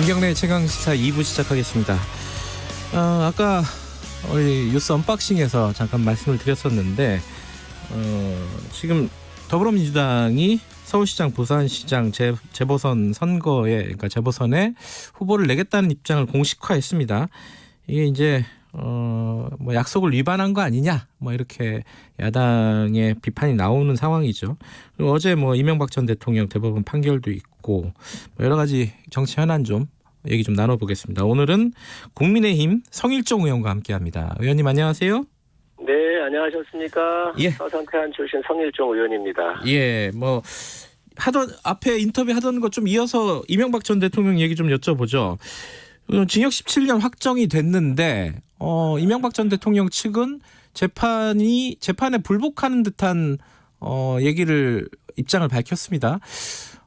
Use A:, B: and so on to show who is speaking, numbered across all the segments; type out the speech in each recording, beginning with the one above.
A: 김경래 최강시사 2부 시작하겠습니다. 아까 우리 뉴스 언박싱에서 잠깐 말씀을 드렸었는데 지금 더불어민주당이 서울시장, 부산시장 재보선 선거에, 그러니까 재보선에 후보를 내겠다는 입장을 공식화했습니다. 이게 이제 뭐 약속을 위반한 거 아니냐, 뭐 이렇게 야당의 비판이 나오는 상황이죠. 그리고 어제 뭐 이명박 전 대통령 대법원 판결도 있고 뭐 여러 가지 정치 현안 좀 얘기 좀 나눠보겠습니다. 오늘은 국민의힘 성일종 의원과 함께합니다. 의원님 안녕하세요.
B: 네, 안녕하셨습니까?
A: 예.
B: 서산태안 출신 성일종 의원입니다.
A: 예, 뭐 앞에 인터뷰 하던 것 좀 이어서 이명박 전 대통령 얘기 좀 여쭤보죠. 징역 17년 확정이 됐는데 이명박 전 대통령 측은 재판에 불복하는 듯한 입장을 밝혔습니다.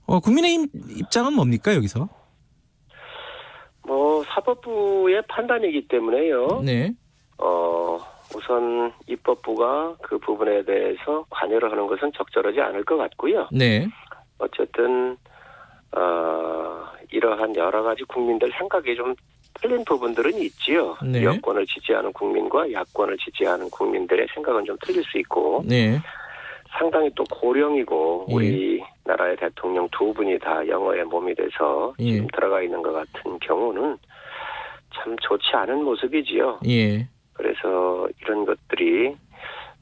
A: 국민의힘 입장은 뭡니까 여기서?
B: 뭐 사법부의 판단이기 때문에요.
A: 네.
B: 우선 입법부가 그 부분에 대해서 관여를 하는 것은 적절하지 않을 것 같고요.
A: 네.
B: 어쨌든 이러한 여러 가지 국민들 생각이 좀 틀린 부분들은 있지요.
A: 네.
B: 여권을 지지하는 국민과 야권을 지지하는 국민들의 생각은 좀 틀릴 수 있고
A: 네.
B: 상당히 또 고령이고 우리나라의 대통령 두 분이 다 영어에 몸이 돼서 지금 들어가 있는 것 같은 경우는 참 좋지 않은 모습이지요.
A: 예.
B: 그래서 이런 것들이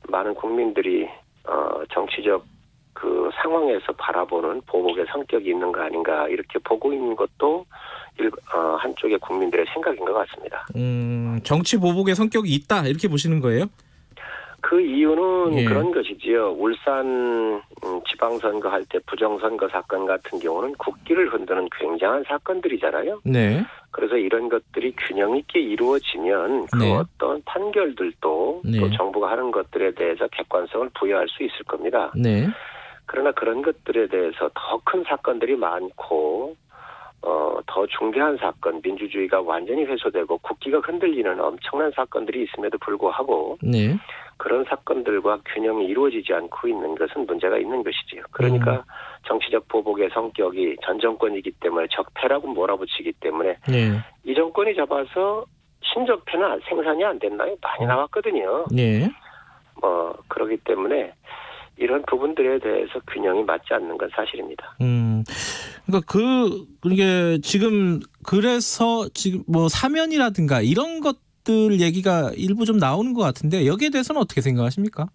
B: 많은 국민들이 정치적 그 상황에서 바라보는 보복의 성격이 있는 거 아닌가 이렇게 보고 있는 것도 한쪽의 국민들의 생각인 것 같습니다.
A: 정치 보복의 성격이 있다 이렇게 보시는 거예요?
B: 그 이유는 그런 것이지요. 울산 지방선거 할 때 부정선거 사건 같은 경우는 국기를 흔드는 굉장한 사건들이잖아요.
A: 네.
B: 그래서 이런 것들이 균형 있게 이루어지면 그 어떤 판결들도 또 정부가 하는 것들에 대해서 객관성을 부여할 수 있을 겁니다.
A: 네.
B: 그러나 그런 것들에 대해서 더 큰 사건들이 많고 더 중대한 사건, 민주주의가 완전히 훼손되고 국기가 흔들리는 엄청난 사건들이 있음에도 불구하고 그런 사건들과 균형이 이루어지지 않고 있는 것은 문제가 있는 것이지요. 그러니까 정치적 보복의 성격이 전 정권이기 때문에 적폐라고 몰아붙이기 때문에 이 정권이 잡아서 신적폐는 생산이 안 됐나요? 많이 나왔거든요. 그렇기 때문에 이런 부분들에 대해서 균형이 맞지 않는 건 사실입니다.
A: 그러니까 그게 그래서 지금 뭐 사면이라든가 이런 것들 얘기가 일부 좀 나오는 것 같은데 여기에 대해서는 어떻게 생각하십니까?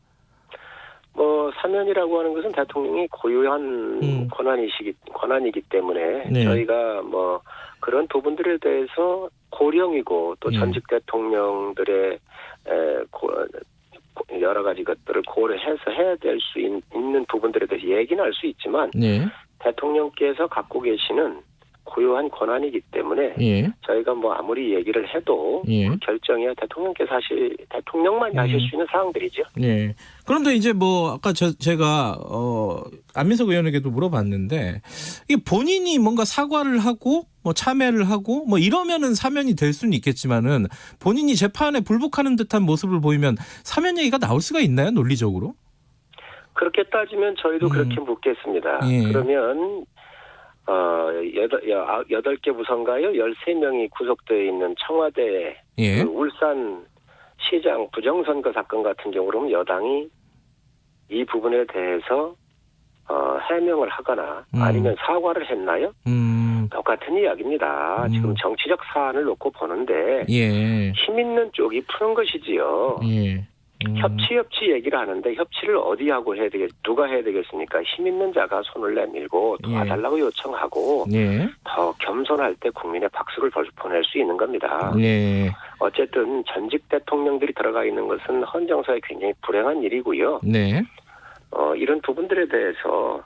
B: 뭐 사면이라고 하는 것은 대통령이 고유한 권한이기 때문에 저희가 뭐 그런 부분들에 대해서 고령이고 또 전직 대통령들의 여러 가지 것들을 고려해서 해야 될 수 있는 부분들에 대해서 얘기는 할 수 있지만 대통령께서 갖고 계시는 고유한 권한이기 때문에 저희가 뭐 아무리 얘기를 해도 그 결정이야 대통령만이 하실 수 있는 사항들이죠.
A: 그런데 이제 뭐 아까 제가 안민석 의원에게도 물어봤는데 이게 본인이 뭔가 사과를 하고 뭐 참여를 하고 뭐 이러면은 사면이 될 수는 있겠지만은 본인이 재판에 불복하는 듯한 모습을 보이면 사면 얘기가 나올 수가 있나요, 논리적으로?
B: 그렇게 따지면 저희도 그렇게 묻겠습니다. 그러면 8개 부서인가요? 13명이 구속되어 있는 청와대 그 울산 시장 부정선거 사건 같은 경우는 여당이 이 부분에 대해서 해명을 하거나 아니면 사과를 했나요? 똑같은 이야기입니다. 지금 정치적 사안을 놓고 보는데 힘 있는 쪽이 푸는 것이지요. 협치 얘기를 하는데 협치를 어디 하고 누가 해야 되겠습니까? 힘 있는 자가 손을 내밀고 도와달라고 요청하고 더 겸손할 때 국민의 박수를 보낼 수 있는 겁니다. 어쨌든 전직 대통령들이 들어가 있는 것은 헌정사에 굉장히 불행한 일이고요. 이런 부분들에 대해서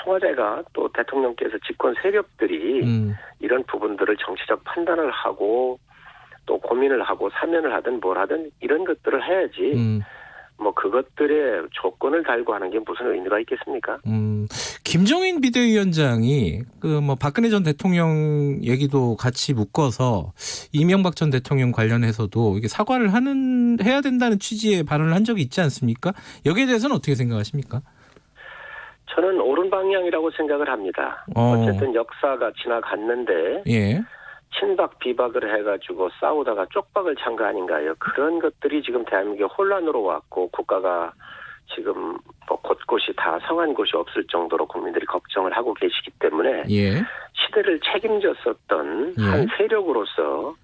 B: 청와대가 또 대통령께서 집권 세력들이 이런 부분들을 정치적 판단을 하고 또 고민을 하고 사면을 하든 뭘 하든 이런 것들을 해야지 뭐 그것들의 조건을 달고 하는 게 무슨 의미가 있겠습니까?
A: 김종인 비대위원장이 그 뭐 박근혜 전 대통령 얘기도 같이 묶어서 이명박 전 대통령 관련해서도 이게 사과를 해야 된다는 취지의 발언을 한 적이 있지 않습니까? 여기에 대해서는 어떻게 생각하십니까?
B: 저는 옳은 방향이라고 생각을 합니다. 어쨌든 역사가 지나갔는데 친박 비박을 해가지고 싸우다가 쪽박을 찬 거 아닌가요? 그런 것들이 지금 대한민국에 혼란으로 왔고 국가가 지금 뭐 곳곳이 다 성한 곳이 없을 정도로 국민들이 걱정을 하고 계시기 때문에
A: 예.
B: 시대를 책임졌었던
A: 예.
B: 한 세력으로서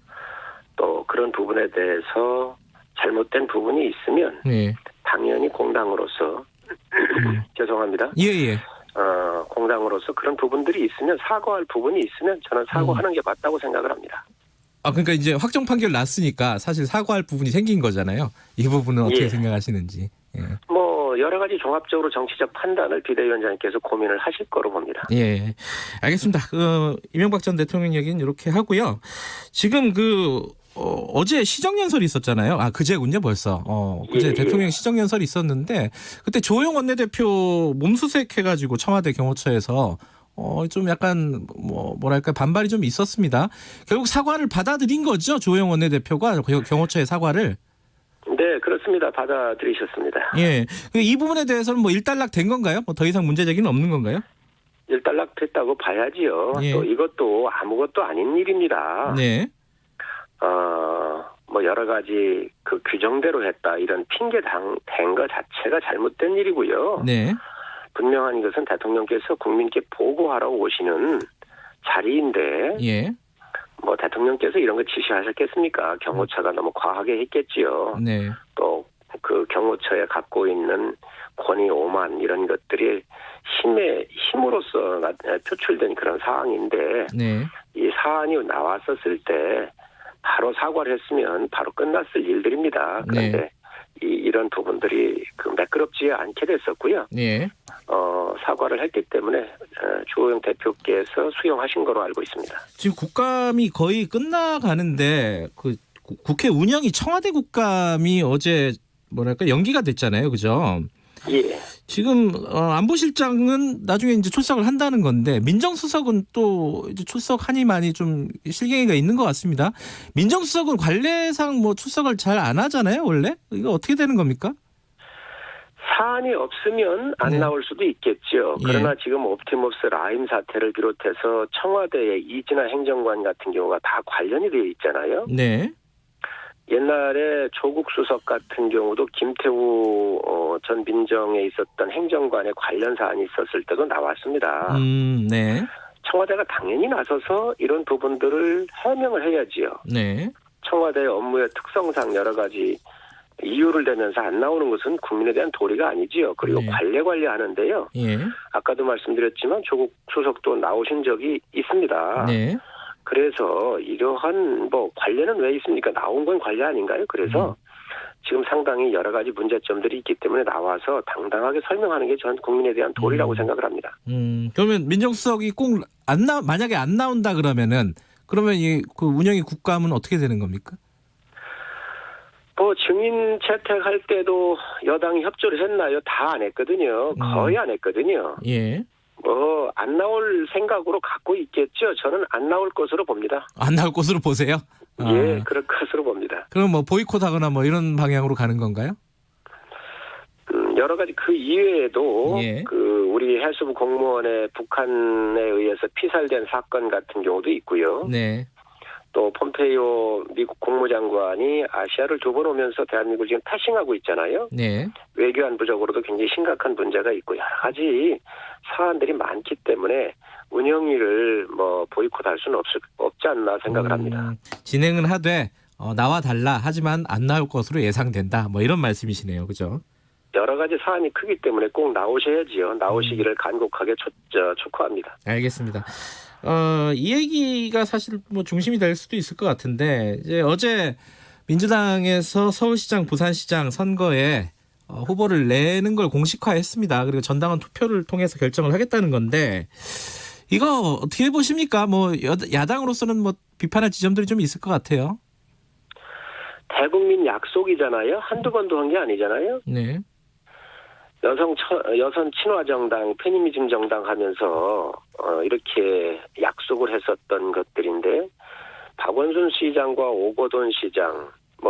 B: 또 그런 부분에 대해서 잘못된 부분이 있으면
A: 예.
B: 당연히 공당으로서 죄송합니다.
A: 예.
B: 공당으로서 그런 부분들이 있으면 사과할 부분이 있으면 저는 사과하는 게 맞다고 생각을 합니다.
A: 아, 그러니까 이제 확정 판결 났으니까 사실 사과할 부분이 생긴 거잖아요. 이 부분은 어떻게
B: 예.
A: 생각하시는지. 예.
B: 뭐 여러 가지 종합적으로 정치적 판단을 비대위원장님께서 고민을 하실 거로 봅니다.
A: 예, 알겠습니다. 이명박 전 대통령 얘기는 이렇게 하고요. 지금 어제 시정연설이 있었잖아요. 아, 그제군요, 벌써. 그제
B: 예.
A: 대통령 시정연설이 있었는데 그때 조영 원내대표 몸수색해가지고 청와대 경호처에서 좀 약간 뭐랄까 반발이 좀 있었습니다. 결국 사과를 받아들인 거죠, 조영 원내대표가 경호처의 사과를.
B: 네, 그렇습니다. 받아들이셨습니다.
A: 예, 이 부분에 대해서는 뭐 일단락 된 건가요? 뭐 더 이상 문제 제기는 없는 건가요?
B: 일단락 됐다고 봐야지요.
A: 예.
B: 또 이것도 아무것도 아닌 일입니다.
A: 네.
B: 뭐 여러 가지 그 규정대로 했다 이런 핑계 댄 것 자체가 잘못된 일이고요.
A: 네.
B: 분명한 것은 대통령께서 국민께 보고하러 오시는 자리인데
A: 예.
B: 뭐 대통령께서 이런 거 지시하셨겠습니까? 경호처가 너무 과하게 했겠지요.
A: 네.
B: 또 그 경호처에 갖고 있는 권위 오만 이런 것들이 힘으로써 표출된 그런 사항인데
A: 네.
B: 이 사안이 나왔었을 때 바로 사과를 했으면 바로 끝났을 일들입니다. 그런데
A: 네.
B: 이런 부분들이 매끄럽지 않게 됐었고요.
A: 예.
B: 사과를 했기 때문에 주호영 대표께서 수용하신 거로 알고 있습니다.
A: 지금 국감이 거의 끝나가는데 국회 운영이 청와대 국감이 어제 뭐랄까 연기가 됐잖아요, 그죠?
B: 예.
A: 지금 안보실장은 나중에 이제 출석을 한다는 건데 민정수석은 또 이제 출석하니 많이 좀 실갱이가 있는 것 같습니다. 민정수석은 관례상 뭐 출석을 잘 안 하잖아요, 원래? 이거 어떻게 되는 겁니까?
B: 사안이 없으면 안
A: 네.
B: 나올 수도 있겠죠. 그러나 지금 옵티머스 라임 사태를 비롯해서 청와대의 이진아 행정관 같은 경우가 다 관련이 되어 있잖아요.
A: 네.
B: 옛날에 조국 수석 같은 경우도 김태우 전 민정에 있었던 행정관의 관련 사안이 있었을 때도 나왔습니다.
A: 네.
B: 청와대가 당연히 나서서 이런 부분들을 해명을 해야지요.
A: 네.
B: 청와대의 업무의 특성상 여러 가지 이유를 대면서 안 나오는 것은 국민에 대한 도리가 아니지요. 그리고
A: 네.
B: 관례하는데요.
A: 예.
B: 아까도 말씀드렸지만 조국 수석도 나오신 적이 있습니다.
A: 네.
B: 그래서 이러한 관례는 왜 있습니까? 나온 건 관례 아닌가요? 그래서 지금 상당히 여러 가지 문제점들이 있기 때문에 나와서 당당하게 설명하는 게 전 국민에 대한 도리라고 생각을 합니다.
A: 그러면 민정수석이 꼭 만약에 안 나온다 그러면 그 운영이 국감은 어떻게 되는 겁니까?
B: 증인 채택할 때도 여당이 협조를 했나요? 다 안 했거든요. 거의 안 했거든요.
A: 예.
B: 안 나올 생각으로 갖고 있겠죠. 저는 안 나올 것으로 봅니다.
A: 안 나올 것으로 보세요?
B: 예, 그럴 것으로 봅니다.
A: 그럼 뭐 보이콧하거나 뭐 이런 방향으로 가는 건가요?
B: 여러 가지 그 이외에도
A: 예.
B: 우리 해수부 공무원의 북한에 의해서 피살된 사건 같은 경우도 있고요.
A: 네.
B: 또 폼페이오 미국 국무장관이 아시아를 2번 오면서 대한민국을 지금 패싱하고 있잖아요.
A: 네.
B: 외교안보적으로도 굉장히 심각한 문제가 있고 여러 가지 사안들이 많기 때문에 운영위를 보이콧할 수는 없지 않나 생각을 합니다.
A: 진행은 하되 나와 달라 하지만 안 나올 것으로 예상된다. 뭐 이런 말씀이시네요, 그죠?
B: 여러 가지 사안이 크기 때문에 꼭 나오셔야지요. 나오시기를 간곡하게 촉구합니다.
A: 알겠습니다. 이 얘기가 사실 뭐 중심이 될 수도 있을 것 같은데 이제 어제 민주당에서 서울시장, 부산시장 선거에 후보를 내는 걸 공식화했습니다. 그리고 전당원 투표를 통해서 결정을 하겠다는 건데 이거 어떻게 보십니까? 뭐 야당으로서는 뭐 비판할 지점들이 좀 있을 것 같아요.
B: 대국민 약속이잖아요. 한두 번도 한 게 아니잖아요.
A: 네.
B: 여성 친화 정당, 페미니즘 정당 하면서 이렇게 약속을 했었던 것들인데 박원순 시장과 오거돈 시장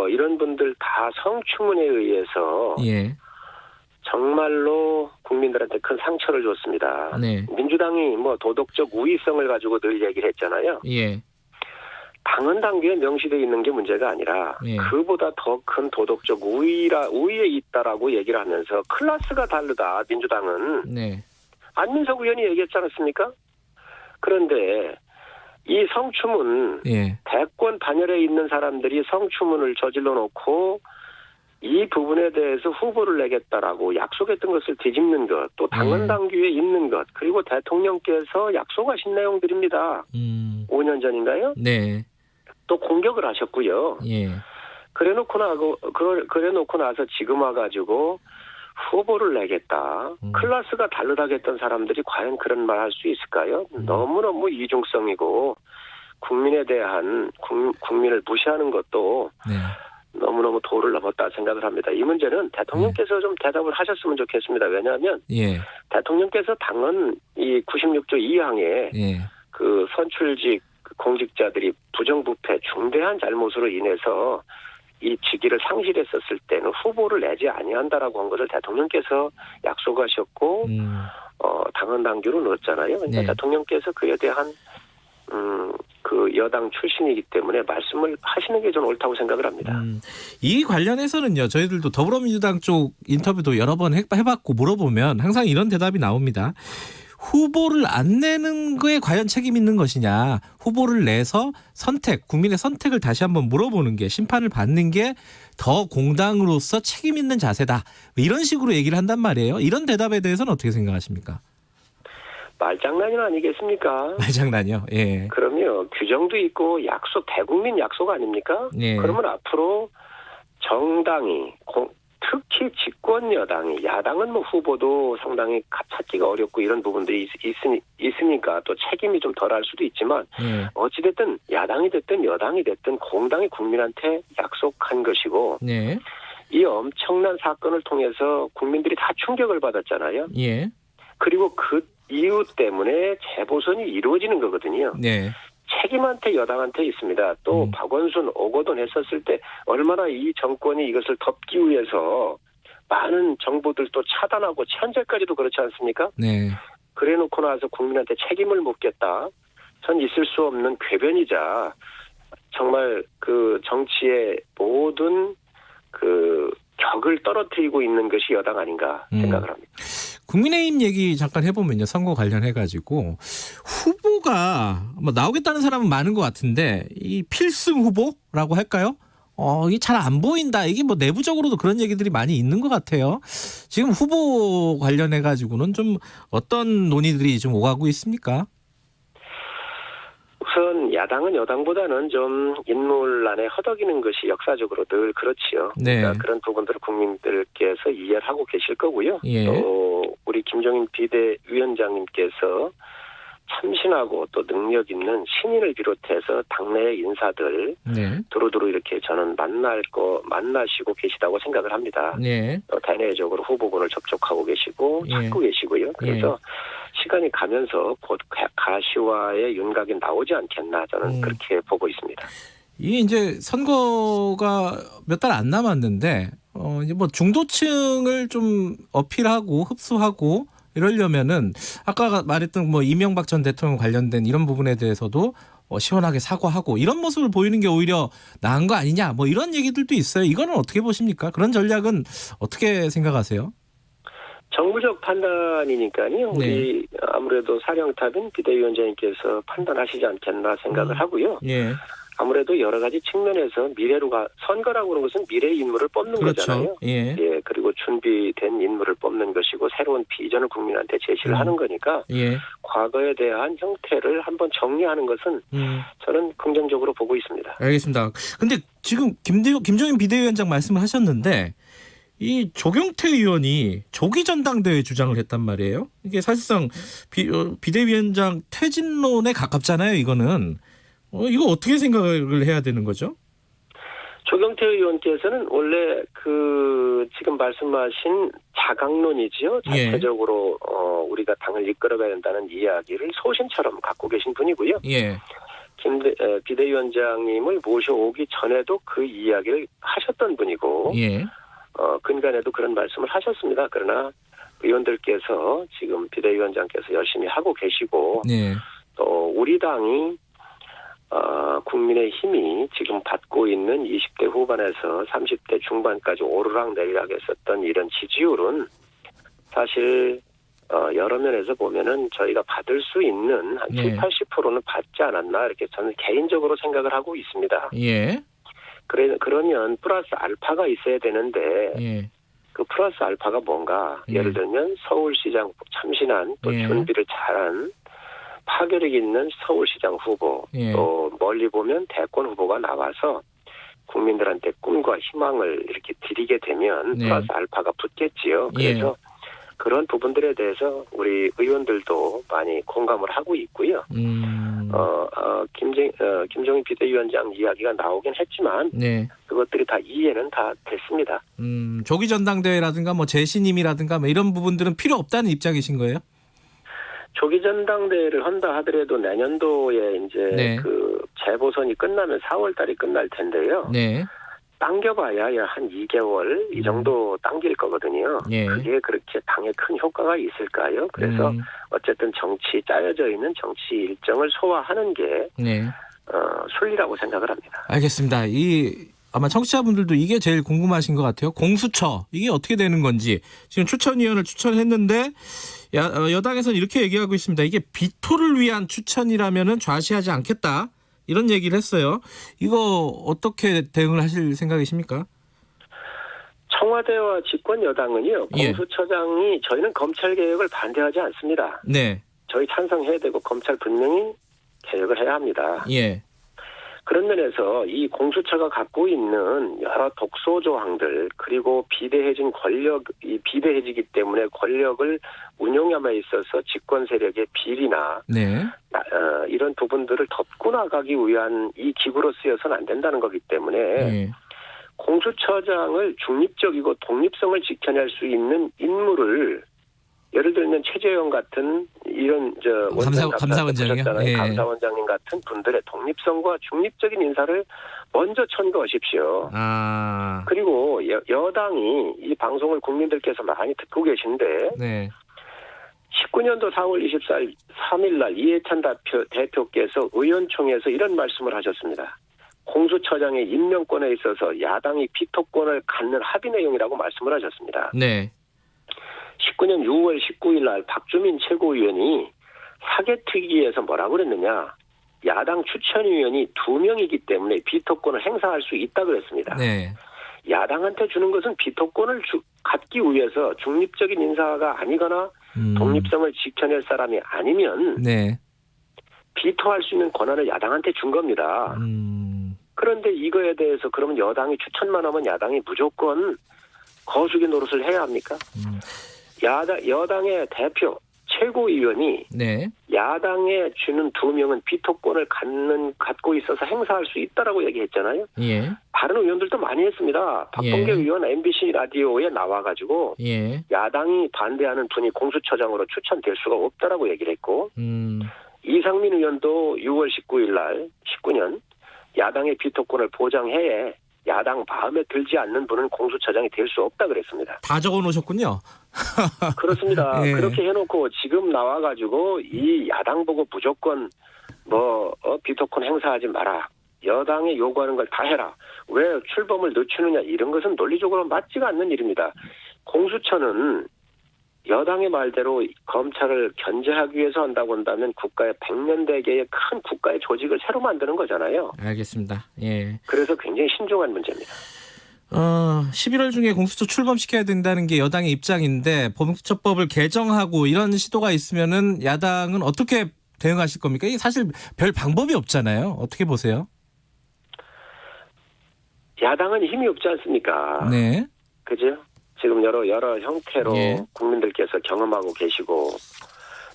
B: 이런 분들 다 성추문에 의해서
A: 예.
B: 정말로 국민들한테 큰 상처를 줬습니다.
A: 네.
B: 민주당이 도덕적 우위성을 가지고 늘 얘기를 했잖아요.
A: 예.
B: 당헌 당규에 명시되어 있는 게 문제가 아니라
A: 예.
B: 그보다 더 큰 도덕적 우위에 있다라고 얘기를 하면서 클래스가 다르다 민주당은
A: 네.
B: 안민석 의원이 얘기했지 않았습니까? 그런데 이 성추문
A: 예.
B: 대권 반열에 있는 사람들이 성추문을 저질러 놓고 이 부분에 대해서 후보를 내겠다라고 약속했던 것을 뒤집는 것, 또 당헌 당규에 있는 것, 그리고 대통령께서 약속하신 내용들입니다. 5년 전인가요?
A: 네.
B: 또 공격을 하셨고요.
A: 예.
B: 그래놓고 나서 지금 와가지고 후보를 내겠다. 클래스가 다르다겠던 사람들이 과연 그런 말 할 수 있을까요? 너무너무 이중성이고 국민에 대한 국민을 무시하는 것도
A: 네.
B: 너무너무 도를 넘었다 생각을 합니다. 이 문제는 대통령께서 좀 대답을 하셨으면 좋겠습니다. 왜냐하면
A: 예.
B: 대통령께서 당헌 이 96조 2항에
A: 예.
B: 그 선출직 공직자들이 부정부패 중대한 잘못으로 인해서 이 직위를 상실했었을 때는 후보를 내지 아니한다라고 한 것을 대통령께서 약속하셨고 당헌 당규로 넣었잖아요. 그러니까
A: 네.
B: 대통령께서 그에 대한 그 여당 출신이기 때문에 말씀을 하시는 게 저는 옳다고 생각을 합니다.
A: 이 관련해서는요. 저희들도 더불어민주당 쪽 인터뷰도 여러 번 해봤고 물어보면 항상 이런 대답이 나옵니다. 후보를 안 내는 거에 과연 책임 있는 것이냐. 후보를 내서 국민의 선택을 다시 한번 물어보는 게 심판을 받는 게 더 공당으로서 책임 있는 자세다. 이런 식으로 얘기를 한단 말이에요. 이런 대답에 대해서는 어떻게 생각하십니까?
B: 말장난이 아니겠습니까?
A: 말장난이요. 예.
B: 그럼요. 규정도 있고 대국민 약속 아닙니까?
A: 예.
B: 그러면 앞으로 정당이 특히 집권 여당이 야당은 뭐 후보도 상당히 찾기가 어렵고 이런 부분들이 있으니까 또 책임이 좀 덜할 수도 있지만
A: 예.
B: 어찌됐든 야당이 됐든 여당이 됐든 공당이 국민한테 약속한 것이고
A: 네.
B: 이 엄청난 사건을 통해서 국민들이 다 충격을 받았잖아요.
A: 예.
B: 그리고 그 이유 때문에 재보선이 이루어지는 거거든요.
A: 네.
B: 책임한테 여당한테 있습니다. 또 박원순, 오거돈 했었을 때 얼마나 이 정권이 이것을 덮기 위해서 많은 정보들도 차단하고 현재까지도 그렇지 않습니까?
A: 네.
B: 그래놓고 나서 국민한테 책임을 묻겠다. 전 있을 수 없는 궤변이자 정말 그 정치의 모든 그 격을 떨어뜨리고 있는 것이 여당 아닌가 생각을 합니다.
A: 국민의힘 얘기 잠깐 해보면요. 선거 관련해가지고 후보가 뭐 나오겠다는 사람은 많은 것 같은데 이 필승 후보라고 할까요? 이게 잘 안 보인다. 이게 뭐 내부적으로도 그런 얘기들이 많이 있는 것 같아요. 지금 후보 관련해가지고는 좀 어떤 논의들이 좀 오가고 있습니까?
B: 우선 야당은 여당보다는 좀 인물란에 허덕이는 것이 역사적으로 늘 그렇지요.
A: 네.
B: 그러니까 그런 부분들을 국민들께서 이해를 하고 계실 거고요.
A: 예.
B: 또 우리 김종인 비대위원장님께서 참신하고 또 능력 있는 신인을 비롯해서 당내의 인사들
A: 네.
B: 두루두루 이렇게 저는 만나시고 계시다고 생각을 합니다.
A: 네.
B: 대내적으로 후보군을 접촉하고 계시고 찾고 계시고요. 그래서 시간이 가면서 곧 가시화의 윤곽이 나오지 않겠나 저는 그렇게 보고 있습니다.
A: 이게 이제 선거가 몇 달 안 남았는데 이제 뭐 중도층을 좀 어필하고 흡수하고 이러려면은 아까 말했던 뭐 이명박 전 대통령 관련된 이런 부분에 대해서도 시원하게 사과하고 이런 모습을 보이는 게 오히려 나은 거 아니냐 뭐 이런 얘기들도 있어요. 이거는 어떻게 보십니까? 그런 전략은 어떻게 생각하세요?
B: 정부적 판단이니까요.
A: 네.
B: 우리 아무래도 사령탑인 비대위원장님께서 판단하시지 않겠나 생각을 하고요.
A: 예.
B: 아무래도 여러 가지 측면에서 선거라고 하는 것은 미래의 인물을 뽑는
A: 그렇죠.
B: 거잖아요.
A: 예.
B: 그리고 준비된 인물을 뽑는 것이고 새로운 비전을 국민한테 제시를 하는 거니까
A: 예.
B: 과거에 대한 형태를 한번 정리하는 것은 저는 긍정적으로 보고 있습니다.
A: 알겠습니다. 근데 지금 김종인 비대위원장 말씀을 하셨는데 이 조경태 의원이 조기 전당대회 주장을 했단 말이에요. 이게 사실상 비대위원장 퇴진론에 가깝잖아요. 이거는. 이거 어떻게 생각을 해야 되는 거죠?
B: 조경태 의원께서는 원래 지금 말씀하신 자강론이지요. 자체적으로 우리가 당을 이끌어가야 된다는 이야기를 소신처럼 갖고 계신 분이고요.
A: 예.
B: 비대위원장님을 모셔오기 전에도 그 이야기를 하셨던 분이고,
A: 예.
B: 근간에도 그런 말씀을 하셨습니다. 그러나 의원들께서 지금 비대위원장께서 열심히 하고 계시고,
A: 네.
B: 또 우리 당이 국민의힘이 지금 받고 있는 20대 후반에서 30대 중반까지 오르락 내리락 했었던 이런 지지율은 사실 여러 면에서 보면은 저희가 받을 수 있는 한 70, 80%는 받지 않았나 이렇게 저는 개인적으로 생각을 하고 있습니다.
A: 예.
B: 그러면 플러스 알파가 있어야 되는데
A: 예.
B: 그 플러스 알파가 뭔가 예를 들면 서울시장 참신한 또 준비를 잘한 파괴력 있는 서울시장 후보 또 멀리 보면 대권 후보가 나와서 국민들한테 꿈과 희망을 이렇게 드리게 되면 플러스 알파가 붙겠지요. 그래서 그런 부분들에 대해서 우리 의원들도 많이 공감을 하고 있고요. 김종인 비대위원장 이야기가 나오긴 했지만 그것들이 다 이해는 다 됐습니다.
A: 조기 전당대회라든가 뭐 재신임이라든가 뭐 이런 부분들은 필요 없다는 입장이신 거예요?
B: 조기 전당대회를 한다 하더라도 내년도에 이제 그 재보선이 끝나면 4월달이 끝날 텐데요. 당겨봐야 한 2개월 이 정도 당길 거거든요. 그게 그렇게 당에 큰 효과가 있을까요? 그래서 어쨌든 짜여져 있는 정치 일정을 소화하는 게 순리라고 생각을 합니다.
A: 알겠습니다. 아마 청취자분들도 이게 제일 궁금하신 것 같아요. 공수처 이게 어떻게 되는 건지 지금 추천위원을 추천했는데 여당에서는 이렇게 얘기하고 있습니다. 이게 비토를 위한 추천이라면은 좌시하지 않겠다. 이런 얘기를 했어요. 이거 어떻게 대응을 하실 생각이십니까?
B: 청와대와 집권 여당은요. 공수처장이 저희는 검찰개혁을 반대하지 않습니다. 저희 찬성해야 되고 검찰 분명히 개혁을 해야 합니다. 그런 면에서 이 공수처가 갖고 있는 여러 독소 조항들 그리고 비대해진 권력, 이 비대해지기 때문에 권력을 운용함에 있어서 집권 세력의 비리나 이런 부분들을 덮고 나가기 위한 이 기구로 쓰여서는 안 된다는 거기 때문에 공수처장을 중립적이고 독립성을 지켜낼 수 있는 인물을 예를 들면 최재형 같은 이런
A: 감사원장이요?
B: 감사원장님 같은 분들의 독립성과 중립적인 인사를 먼저 천거하십시오. 그리고 여당이 이 방송을 국민들께서 많이 듣고 계신데 19년도 4월 23일 날 이해찬 대표께서 의원총회에서 이런 말씀을 하셨습니다. 공수처장의 임명권에 있어서 야당이 비토권을 갖는 합의 내용이라고 말씀을 하셨습니다. 19년 6월 19일 날 박주민 최고위원이 사개특위에서 뭐라고 그랬느냐. 야당 추천위원이 2명이기 때문에 비토권을 행사할 수 있다 그랬습니다. 야당한테 주는 것은 비토권을 갖기 위해서 중립적인 인사가 아니거나 독립성을 지켜낼 사람이 아니면 비토할 수 있는 권한을 야당한테 준 겁니다. 그런데 이거에 대해서 그러면 여당이 추천만 하면 야당이 무조건 거수기 노릇을 해야 합니까? 여당의 대표 최고위원이 야당에 주는 2명은 비토권을 갖고 있어서 행사할 수 있다라고 얘기했잖아요. 다른 의원들도 많이 했습니다. 박범계 의원 MBC 라디오에 나와가지고 야당이 반대하는 분이 공수처장으로 추천될 수가 없다라고 얘기를 했고 이상민 의원도 6월 19일 날 19년 야당의 비토권을 보장해 야당 마음에 들지 않는 분은 공수처장이 될 수 없다 그랬습니다.
A: 다 적어놓으셨군요.
B: 그렇습니다. 그렇게 해놓고 지금 나와가지고 이 야당 보고 무조건 비토권 행사하지 마라. 여당이 요구하는 걸 다 해라. 왜 출범을 늦추느냐 이런 것은 논리적으로 맞지가 않는 일입니다. 공수처는 여당의 말대로 검찰을 견제하기 위해서 한다고 한다면 국가의 100년대계의 큰 국가의 조직을 새로 만드는 거잖아요.
A: 알겠습니다.
B: 그래서 굉장히 신중한 문제입니다.
A: 11월 중에 공수처 출범시켜야 된다는 게 여당의 입장인데 공수처법을 개정하고 이런 시도가 있으면은 야당은 어떻게 대응하실 겁니까? 이게 사실 별 방법이 없잖아요. 어떻게 보세요?
B: 야당은 힘이 없지 않습니까? 그죠? 지금 여러 형태로 국민들께서 경험하고 계시고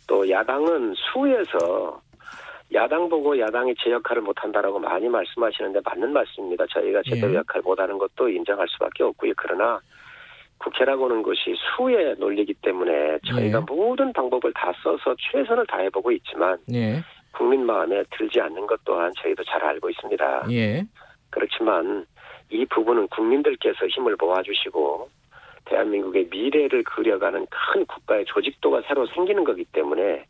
B: 또 야당은 수에서 야당 보고 야당이 제 역할을 못한다라고 많이 말씀하시는데 맞는 말씀입니다. 저희가 제대로 역할 못하는 것도 인정할 수밖에 없고요. 그러나 국회라고 하는 것이 수의 논리이기 때문에 저희가 모든 방법을 다 써서 최선을 다해보고 있지만 국민 마음에 들지 않는 것 또한 저희도 잘 알고 있습니다. 그렇지만 이 부분은 국민들께서 힘을 모아주시고 대한민국의 미래를 그려가는 큰 국가의 조직도가 새로 생기는 거기 때문에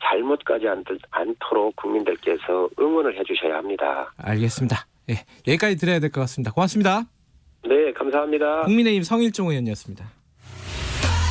B: 잘못까지 않도록 국민들께서 응원을 해주셔야 합니다.
A: 알겠습니다. 예, 여기까지 드려야 될 것 같습니다. 고맙습니다.
B: 네, 감사합니다.
A: 국민의힘 성일종 의원이었습니다.